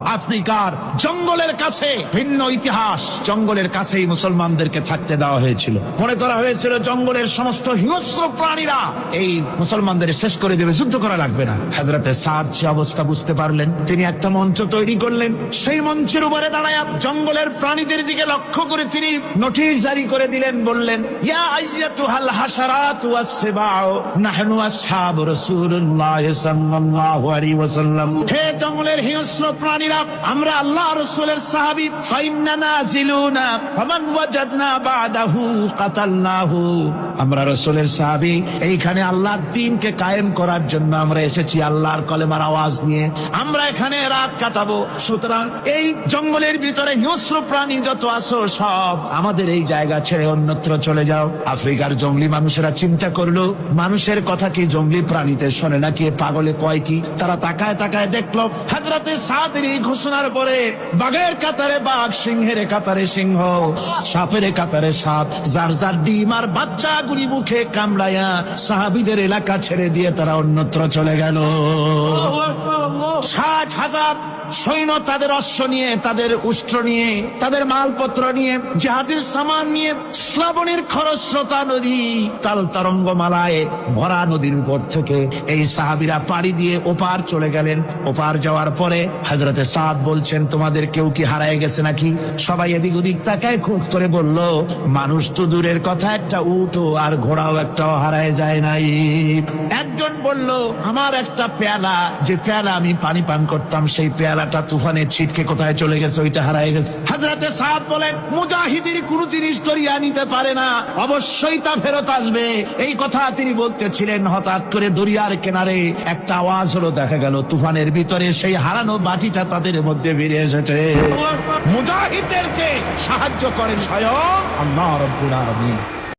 আফ্রিকার জঙ্গলের কাছে ভিন্ন ইতিহাস, জঙ্গলের কাছেই মুসলমানদেরকে থাকতে দেওয়া হয়েছিল। মনে করা হয়েছিল জঙ্গলের সমস্ত হিংস্র প্রাণীরা এই মুসলমানদের শেষ করে দেবে, যুদ্ধ করা লাগবে না। হযরতে সাদ সে অবস্থা বুঝতে পারলেন, তিনি একটা মঞ্চ তৈরি করলেন। সেই মঞ্চের উপরে দাঁড়ায় জঙ্গলের প্রাণীদের দিকে লক্ষ্য করে তিনি নোটিশ জারি করে দিলেন, বললেন, ইয়া আইয়াতুহাল হাশারাতু ওয়াস-সিবাউ নাহনু আসহাবু রাসূলুল্লাহ সাল্লাল্লাহু আলাইহি ওয়াসাল্লাম। হে জঙ্গলের হিংস্র প্রাণীরা, আমরা আল্লাহ রাসূলের সাহাবী, ফাইন্না নাজিলুনা ফামান ওয়াজাদনা বাদাহু কাতালনাহু। আমরা রাসূলের সাহাবী, এইখানে আল্লাহর দ্বীনকে কায়েম করার জন্য আমরা এসেছি আল্লাহর কলেমার আওয়াজ নিয়ে। আমরা এখানে রাত কাটাবো। সুতরাং এই জঙ্গলের ভিতরে হিংস্র প্রাণী যত আছো সব আমাদের এই জায়গা ছেড়ে অন্যত্র চলে যাও। আফ্রিকার জঙ্গলি মানুষেরা চিন্তা করলো, মানুষের কথা কি জঙ্গলি প্রাণীতে শোনে নাকি, পাগলে কয় কি? তারা তাকায় তাকায় দেখলো হযরতে সাদের এই ঘোষণার পরে বাঘের কাতারে বাঘ, সিংহের কাতারে সিংহ, সাপের কাতারে সাপ, যার যার ডিম আর বাচ্চাগুলি মুখে কামড়ায়া সাহাবীদের এলাকা ছেড়ে দিয়ে তারা অন্যত্র চলে গেল। 60,000 সৈন্য তাদের অশ্ব নিয়ে, তাদের উষ্ট্র নিয়ে, তাদের মালপত্র নিয়ে, জাহাজের সামান নিয়ে শ্রাবণের খরস্রোতা নদী তাল তরঙ্গমালায় ভরা নদীর উপর থেকে এই সাহাবীরা পাড়ি দিয়ে ওপার চলে গেলেন। ওপার যাওয়ার পরে হযরতে সাদ বলছেন, তোমাদের কেউ কি হারায় গেছে নাকি? সবাই এদিক ওদিক তাকায় খোঁজ করে বলল, মানুষ তো দূরের কথা, একটা উট আর ঘোড়াও একটাও হারায় যায় নাই। একজন বলল, আমার একটা পেয়ালা, যে পেয়ালা আমি পানি পান করতাম, সেই পেয়ালাটা তুফানে ছিটকে কোথায় চলে গেছে, ওইটা হারায় গেছে। হযরতে সাদ বলেন, মুজাহিদের কোন জিনিস ধরিয়া নিতে পারে না, অবশ্যই তা ফেরত আসবে। এই কথা তিনি বলতেছিলেন, হঠাৎ করে দরিয়ার কিনারে একটা আওয়াজ হলো, দেখা গেল তুফানের ভিতরে সেই হারানো বাটিটা তাদের মধ্যে বেরিয়ে এসেছে। মুজাহিদদেরকে সাহায্য করেন স্বয়ং আল্লাহ রাব্বুল আলামিন।